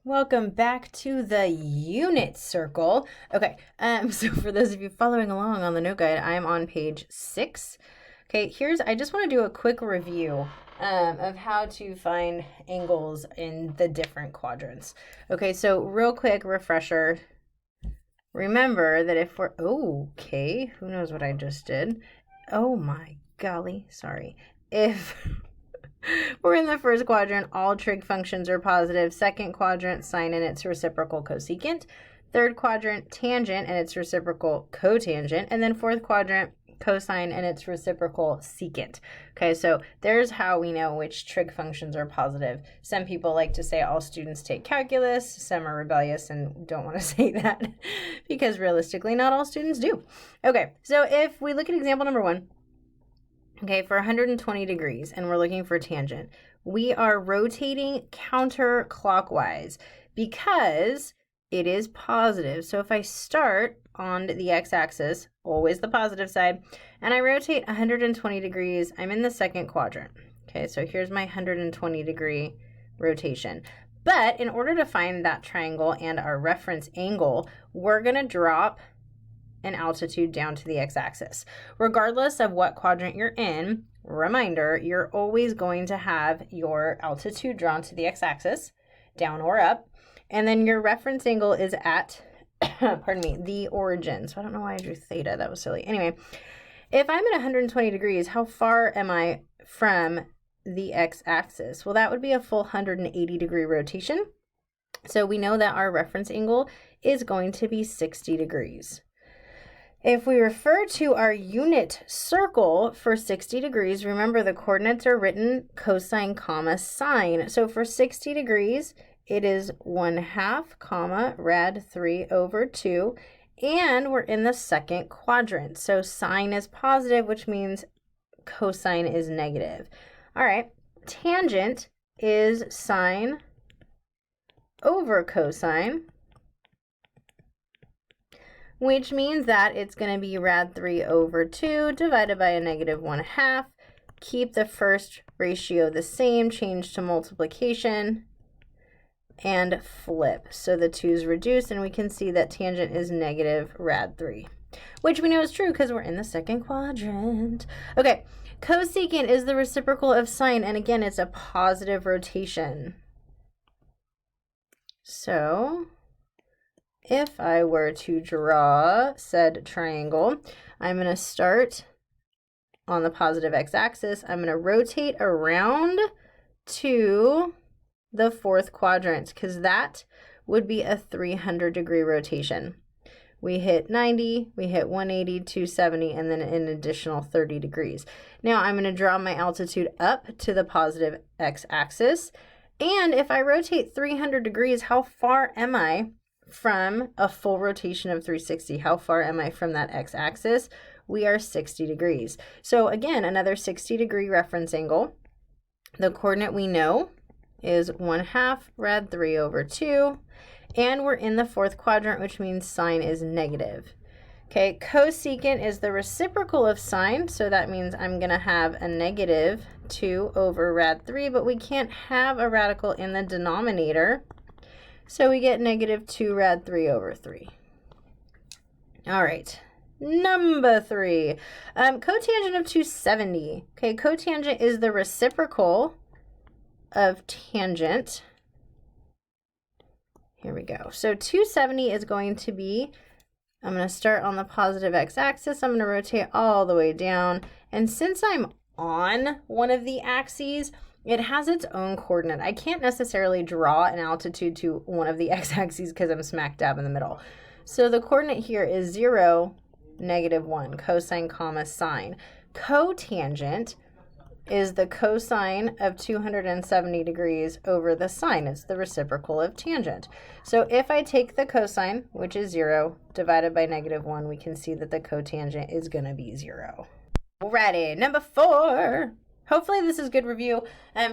Welcome back to the unit circle. Okay, so for those of you following along on the note guide, I'm on page 6. Okay, I just want to do a quick review of how to find angles in the different quadrants. Okay, so real quick refresher. Remember that if we're, okay, who knows what I just did? Oh my golly, sorry. If we're in the first quadrant, all trig functions are positive. Second quadrant, sine and its reciprocal cosecant. Third quadrant, tangent and its reciprocal cotangent. And then fourth quadrant, cosine and its reciprocal secant. Okay, so there's how we know which trig functions are positive. Some people like to say all students take calculus. Some are rebellious and don't want to say that because realistically not all students do. Okay, so if we look at example number 1, okay, for 120 degrees, and we're looking for tangent, we are rotating counterclockwise because it is positive. So if I start on the x-axis, always the positive side, and I rotate 120 degrees, I'm in the second quadrant. Okay, so here's my 120 degree rotation. But in order to find that triangle and our reference angle, we're going to drop an altitude down to the x-axis. Regardless of what quadrant you're in, reminder, you're always going to have your altitude drawn to the x-axis, down or up, and then your reference angle is at, pardon me, the origin. So I don't know why I drew theta, that was silly. Anyway, if I'm at 120 degrees, how far am I from the x-axis? Well, that would be a full 180 degree rotation. So we know that our reference angle is going to be 60 degrees. If we refer to our unit circle for 60 degrees, remember the coordinates are written cosine comma sine. So for 60 degrees, it is 1/2 comma rad 3 over 2, and we're in the second quadrant. So sine is positive, which means cosine is negative. All right, tangent is sine over cosine, which means that it's going to be rad 3 over 2 divided by a negative 1/2. Keep the first ratio the same, change to multiplication, and flip. So the 2's reduce, and we can see that tangent is negative rad 3, which we know is true because we're in the second quadrant. Okay, cosecant is the reciprocal of sine, and again, it's a positive rotation. So if I were to draw said triangle, I'm going to start on the positive x-axis. I'm going to rotate around to the fourth quadrant because that would be a 300 degree rotation. We hit 90, we hit 180, 270, and then an additional 30 degrees. Now I'm going to draw my altitude up to the positive x-axis. And if I rotate 300 degrees, how far am I from a full rotation of 360? How far am I from that x-axis? We are 60 degrees. So again, another 60 degree reference angle. The coordinate we know is 1/2 rad 3 over 2, and we're in the fourth quadrant, which means sine is negative. Okay, cosecant is the reciprocal of sine, so that means I'm going to have a negative 2 over rad 3, but we can't have a radical in the denominator, so we get negative 2 rad 3 over 3. All right, number 3, cotangent of 270. Okay, cotangent is the reciprocal of tangent. Here we go. So 270 is going to be, I'm going to start on the positive x-axis. I'm going to rotate all the way down. And since I'm on one of the axes, it has its own coordinate. I can't necessarily draw an altitude to one of the x-axes because I'm smack dab in the middle. So the coordinate here is 0, -1, cosine comma sine. Cotangent is the cosine of 270 degrees over the sine. It's the reciprocal of tangent. So if I take the cosine, which is 0, divided by -1, we can see that the cotangent is going to be 0. Alrighty, number 4. Hopefully this is good review.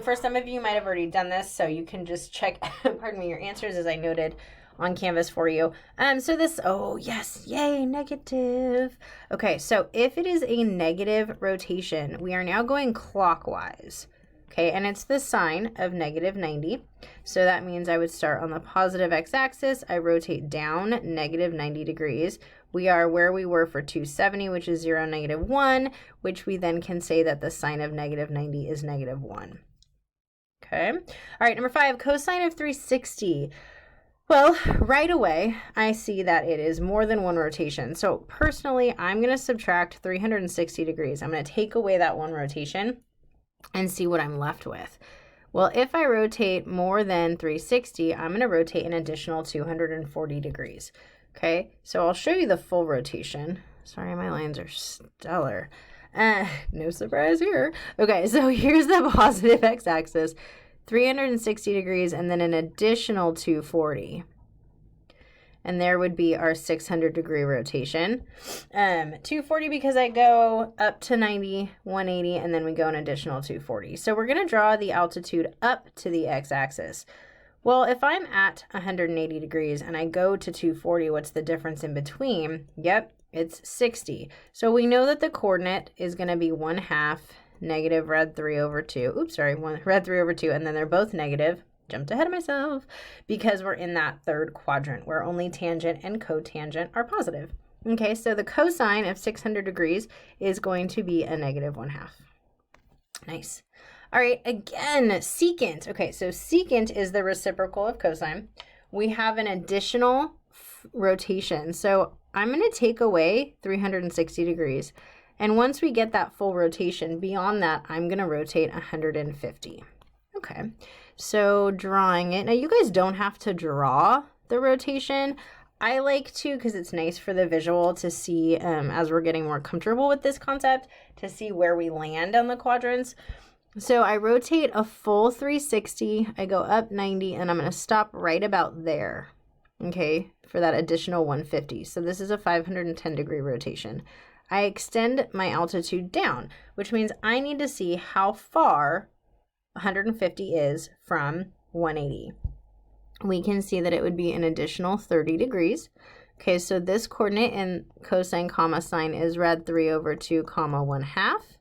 For some of you might have already done this, so you can just check, pardon me, your answers as I noted on Canvas for you. So this, oh yes, yay, negative. Okay, so if it is a negative rotation, we are now going clockwise. Okay, and it's the sine of negative 90. So that means I would start on the positive x-axis. I rotate down negative 90 degrees. We are where we were for 270, which is 0, negative 1, which we then can say that the sine of negative 90 is negative 1. Okay, all right, number 5, cosine of 360. Well, right away, I see that it is more than one rotation. So personally, I'm going to subtract 360 degrees. I'm going to take away that one rotation and see what I'm left with. Well, if I rotate more than 360, I'm going to rotate an additional 240 degrees. Okay, so I'll show you the full rotation. Sorry, my lines are stellar. No surprise here. Okay, so here's the positive x-axis, 360 degrees, and then an additional 240. And there would be our 600-degree rotation. 240 because I go up to 90, 180, and then we go an additional 240. So we're going to draw the altitude up to the x-axis. Well, if I'm at 180 degrees and I go to 240, what's the difference in between? Yep, it's 60. So we know that the coordinate is going to be 1/2 negative rad 3 over 2. Oops, sorry, rad 3 over 2, and then they're both negative. Jumped ahead of myself because we're in that third quadrant where only tangent and cotangent are positive. Okay, so the cosine of 600 degrees is going to be a negative 1/2. Nice. All right, again, secant. Okay, so secant is the reciprocal of cosine. We have an additional rotation. So I'm going to take away 360 degrees. And once we get that full rotation, beyond that, I'm going to rotate 150. Okay, so drawing it. Now, you guys don't have to draw the rotation. I like to because it's nice for the visual to see as we're getting more comfortable with this concept, to see where we land on the quadrants. So I rotate a full 360, I go up 90, and I'm going to stop right about there, okay, for that additional 150. So this is a 510-degree rotation. I extend my altitude down, which means I need to see how far 150 is from 180. We can see that it would be an additional 30 degrees. Okay, so this coordinate in cosine comma sine is rad 3 over 2 comma 1/2.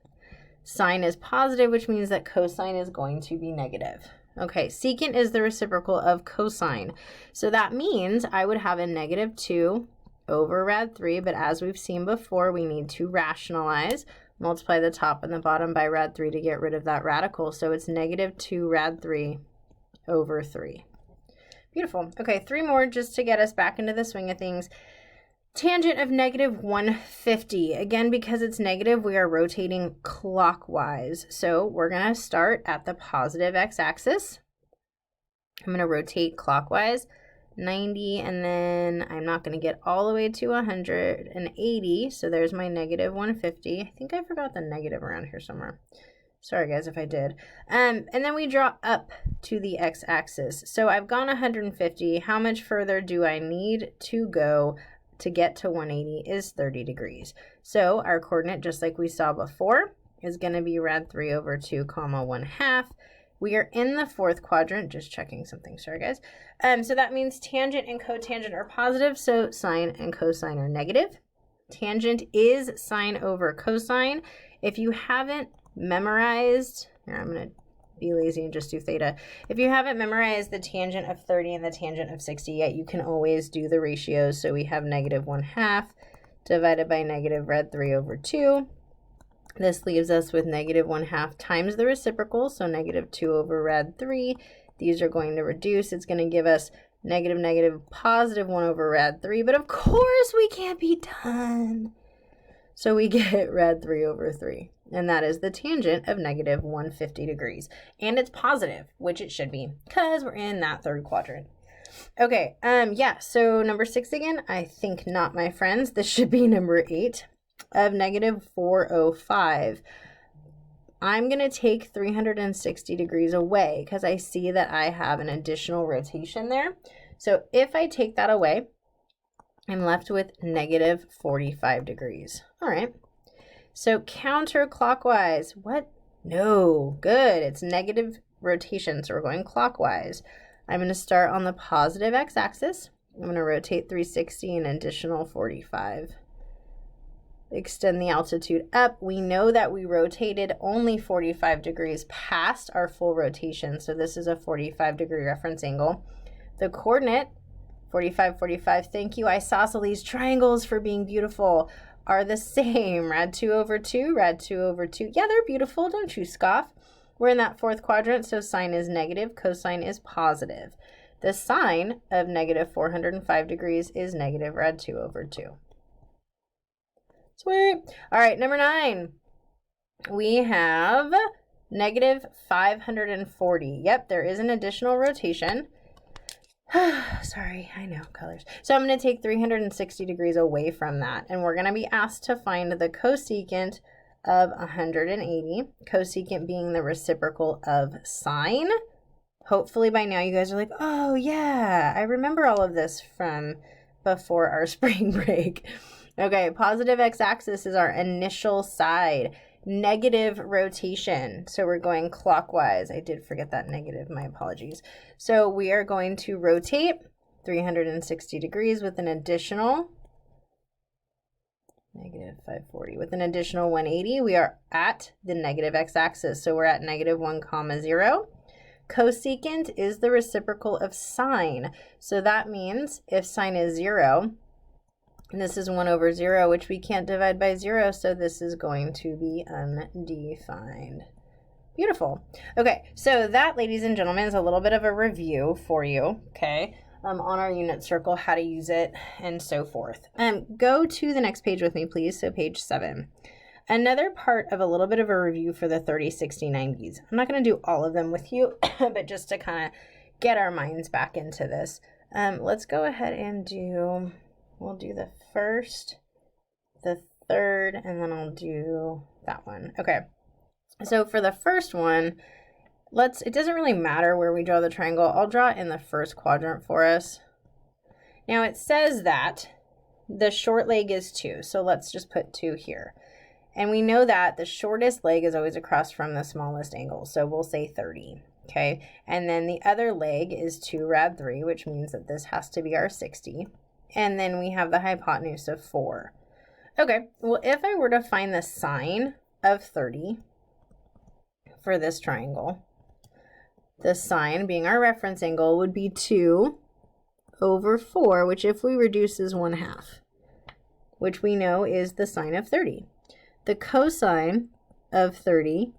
Sine is positive, which means that cosine is going to be negative. Okay, secant is the reciprocal of cosine. So that means I would have a negative 2 over rad 3, but as we've seen before, we need to rationalize. Multiply the top and the bottom by rad 3 to get rid of that radical. So it's negative 2 rad 3 over 3. Beautiful. Okay, 3 more just to get us back into the swing of things. Tangent of negative 150. Again, because it's negative, we are rotating clockwise. So we're going to start at the positive x-axis. I'm going to rotate clockwise 90, and then I'm not going to get all the way to 180. So there's my negative 150. I think I forgot the negative around here somewhere. Sorry, guys, if I did. And then we draw up to the x-axis. So I've gone 150. How much further do I need to go to get to 180 is 30 degrees. So our coordinate, just like we saw before, is going to be rad 3 over 2 comma 1/2. We are in the fourth quadrant, just checking something, sorry guys. So that means tangent and cotangent are positive, so sine and cosine are negative. Tangent is sine over cosine. If you haven't memorized, here I'm going to be lazy and just do theta. If you haven't memorized the tangent of 30 and the tangent of 60 yet, you can always do the ratios. So we have negative 1/2 divided by negative rad 3 over 2. This leaves us with negative 1/2 times the reciprocal, so negative 2 over rad 3. These are going to reduce. It's going to give us negative, negative, positive 1 over rad 3. But of course we can't be done. So we get rad 3 over 3. And that is the tangent of negative 150 degrees. And it's positive, which it should be, because we're in that third quadrant. Okay, yeah, so number 6 again, I think not, my friends. This should be number 8 of negative 405. I'm going to take 360 degrees away because I see that I have an additional rotation there. So if I take that away, I'm left with negative 45 degrees. All right. So counterclockwise, what? No, good. It's negative rotation, so we're going clockwise. I'm going to start on the positive x-axis. I'm going to rotate 360 an additional 45. extend the altitude up. We know that we rotated only 45 degrees past our full rotation, so this is a 45-degree reference angle. The coordinate, 45, 45, thank you, isosceles triangles for being beautiful, are the same. Rad 2 over 2, rad 2 over 2. Yeah, they're beautiful, don't you scoff. We're in that fourth quadrant, so sine is negative, cosine is positive. The sine of negative 405 degrees is negative rad 2 over 2. Sweet. All right, number 9. We have negative 540. Yep, there is an additional rotation. Sorry, I know, colors. So I'm going to take 360 degrees away from that, and we're going to be asked to find the cosecant of 180, cosecant being the reciprocal of sine. Hopefully by now you guys are like, oh yeah, I remember all of this from before our spring break. Okay, positive x-axis is our initial side. Negative rotation, so we're going clockwise. I did forget that negative, my apologies. So we are going to rotate 360 degrees with an additional negative 540. With an additional 180, we are at the negative x-axis, so we're at negative 1, 0. Cosecant is the reciprocal of sine, so that means if sine is 0, and this is 1 over 0, which we can't divide by 0, so this is going to be undefined. Beautiful. Okay, so that, ladies and gentlemen, is a little bit of a review for you, okay, on our unit circle, how to use it, and so forth. Go to the next page with me, please, so page 7. Another part of a little bit of a review for the 30, 60, 90s. I'm not going to do all of them with you, but just to kind of get our minds back into this. Let's go ahead and we'll do the first, the third, and then I'll do that one. Okay, so for the first one, it doesn't really matter where we draw the triangle. I'll draw it in the first quadrant for us. Now it says that the short leg is 2, so let's just put 2 here. And we know that the shortest leg is always across from the smallest angle, so we'll say 30, okay? And then the other leg is 2 rad 3, which means that this has to be our 60. And then we have the hypotenuse of 4. Okay, well, if I were to find the sine of 30 for this triangle, the sine, being our reference angle, would be 2 over 4, which if we reduce is 1/2, which we know is the sine of 30. The cosine of 30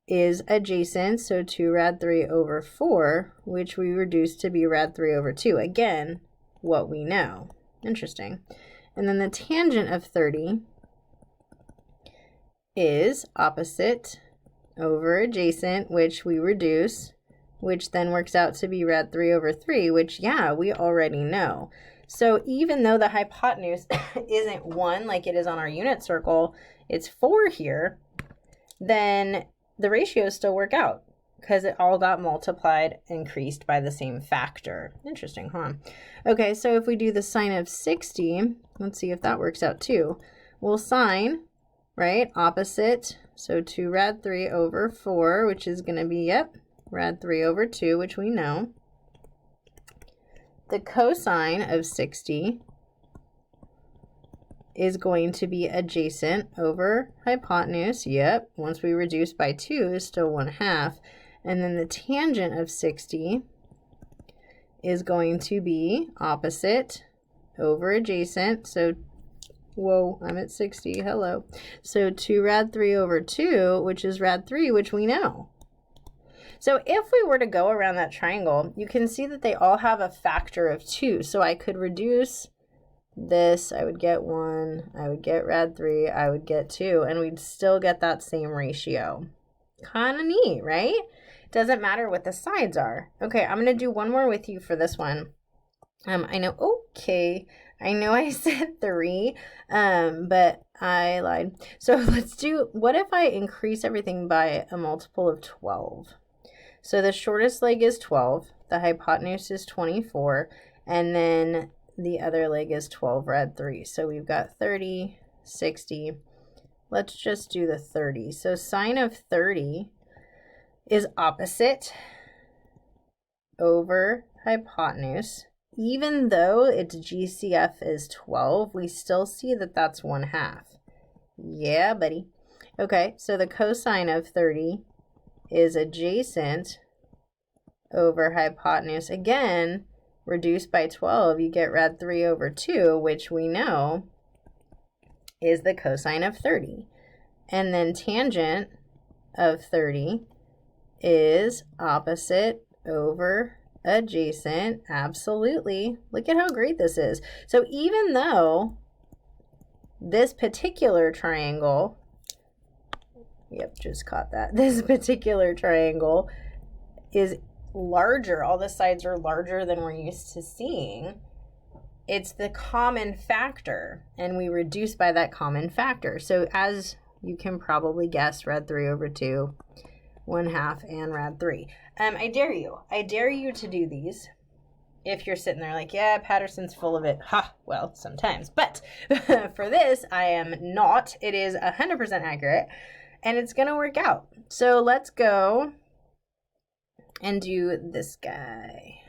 is adjacent, so 2 rad 3 over 4, which we reduce to be rad 3 over 2. Again, what we know. Interesting. And then the tangent of 30 is opposite over adjacent, which we reduce, which then works out to be rad 3 over 3, which, yeah, we already know. So even though the hypotenuse isn't 1 like it is on our unit circle, it's 4 here, then the ratios still work out because it all got multiplied, increased by the same factor. Interesting, huh? Okay, so if we do the sine of 60, let's see if that works out too. Well, sine, right, opposite, so 2 rad 3 over 4, which is going to be, yep, rad 3 over 2, which we know. The cosine of 60 is going to be adjacent over hypotenuse. Yep, once we reduce by 2 is still 1/2. And then the tangent of 60 is going to be opposite over adjacent. So, whoa, I'm at 60, hello. So 2 rad 3 over 2, which is rad 3, which we know. So if we were to go around that triangle, you can see that they all have a factor of 2. So I could reduce this, I would get 1, I would get rad 3, I would get 2, and we'd still get that same ratio. Kind of neat, right? Doesn't matter what the sides are. Okay, I'm going to do one more with you for this one. I know, okay, I know I said 3, but I lied. So let's do, what if I increase everything by a multiple of 12? So the shortest leg is 12, the hypotenuse is 24, and then the other leg is 12 rad 3. So we've got 30, 60. Let's just do the 30. So sine of 30 is opposite over hypotenuse. even though its GCF is 12, we still see that that's 1/2. Yeah, buddy. Okay, so the cosine of 30 is adjacent over hypotenuse. Again, reduced by 12, you get rad 3 over 2, which we know is the cosine of 30. And then tangent of 30 is opposite over adjacent. Absolutely. Look at how great this is. So even though this particular triangle, yep, just caught that, this particular triangle is larger, all the sides are larger than we're used to seeing, it's the common factor, and we reduce by that common factor. So as you can probably guess, rad 3 over 2, 1/2, and rad 3. I dare you to do these. If you're sitting there like, yeah, Patterson's full of it. Ha, well, sometimes. But for this, I am not. It is 100% accurate, and it's going to work out. So let's go and do this guy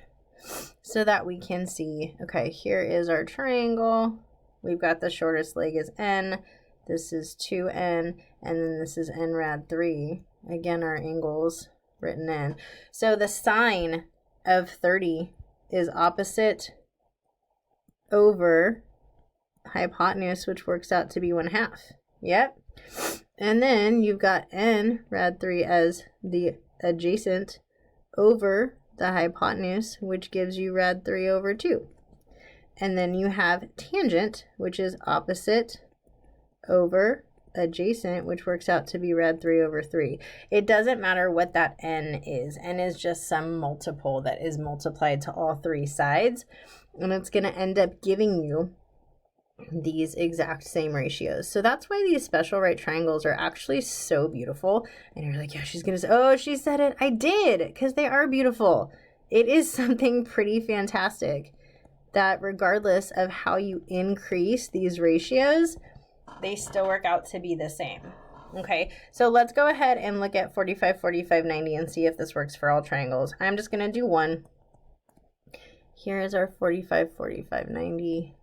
so that we can see. Okay, here is our triangle. We've got the shortest leg is n. This is 2n, and then this is n rad 3. Again, our angles written in. So the sine of 30 is opposite over hypotenuse, which works out to be 1/2. Yep. And then you've got n rad 3 as the adjacent over the hypotenuse, which gives you rad 3 over 2. And then you have tangent, which is opposite over adjacent, which works out to be rad 3 over 3. It doesn't matter what that n is. N is just some multiple that is multiplied to all three sides, and it's going to end up giving you these exact same ratios. So that's why these special right triangles are actually so beautiful. And you're like, yeah, she's going to say, oh, she said it. I did, because they are beautiful. It is something pretty fantastic that regardless of how you increase these ratios, they still work out to be the same. Okay, so let's go ahead and look at 45, 45, 90 and see if this works for all triangles. I'm just going to do one. Here is our 45, 45, 90.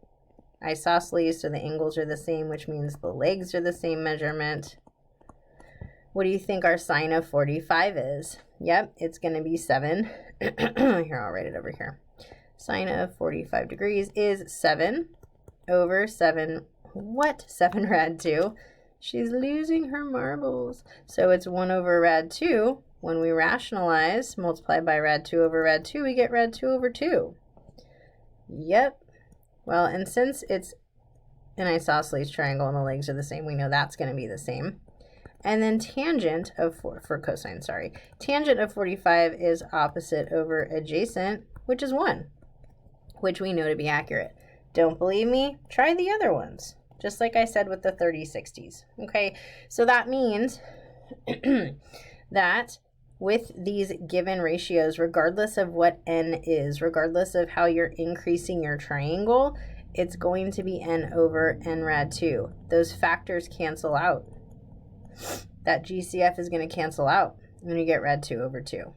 Isosceles, so the angles are the same, which means the legs are the same measurement. What do you think our sine of 45 is? Yep, it's going to be 7. Here, I'll write it over here. Sine of 45 degrees is 7 over 7. What? 7 rad 2. She's losing her marbles. So it's 1 over rad 2. When we rationalize, multiply by rad 2 over rad 2, we get rad 2 over 2. Yep. Well, and since it's an isosceles triangle and the legs are the same, we know that's going to be the same. And then tangent of, for cosine, sorry. Tangent of 45 is opposite over adjacent, which is 1, which we know to be accurate. Don't believe me? Try the other ones, just like I said with the 30, 60s. Okay, so that means that with these given ratios, regardless of what n is, regardless of how you're increasing your triangle, it's going to be n over n rad 2. Those factors cancel out. That GCF is going to cancel out, and you get rad 2 over 2.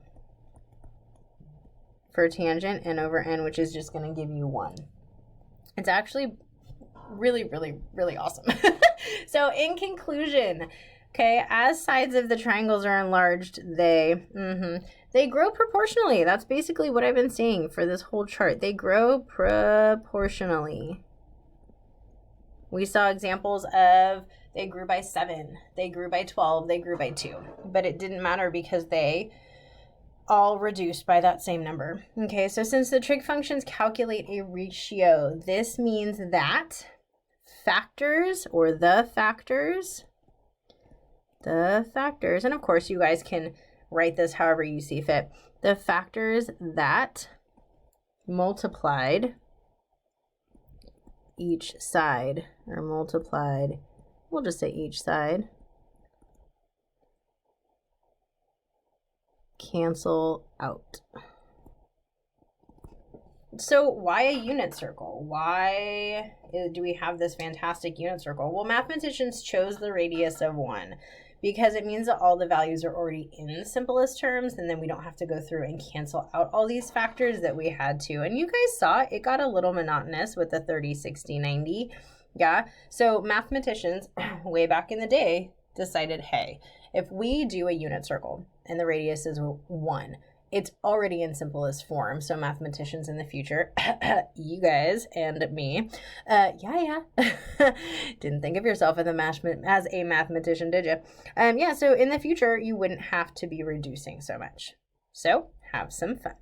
For tangent, n over n, which is just going to give you 1. It's actually really, really, really awesome. So in conclusion, okay, as sides of the triangles are enlarged, they grow proportionally. That's basically what I've been saying for this whole chart. They grow proportionally. We saw examples of they grew by 7, they grew by 12, they grew by 2. But it didn't matter because they all reduced by that same number. Okay, so since the trig functions calculate a ratio, this means that factors, or the factors, and of course you guys can write this however you see fit, the factors that multiplied each side, or multiplied, we'll just say each side, cancel out. So why a unit circle? Why do we have this fantastic unit circle? Well, mathematicians chose the radius of 1 because it means that all the values are already in the simplest terms, and then we don't have to go through and cancel out all these factors that we had to. And you guys saw it got a little monotonous with the 30, 60, 90. Yeah. So mathematicians way back in the day decided, hey, if we do a unit circle and the radius is 1, it's already in simplest form. So mathematicians in the future, you guys and me, didn't think of yourself as a mathematician, did you? So in the future, you wouldn't have to be reducing so much. So have some fun.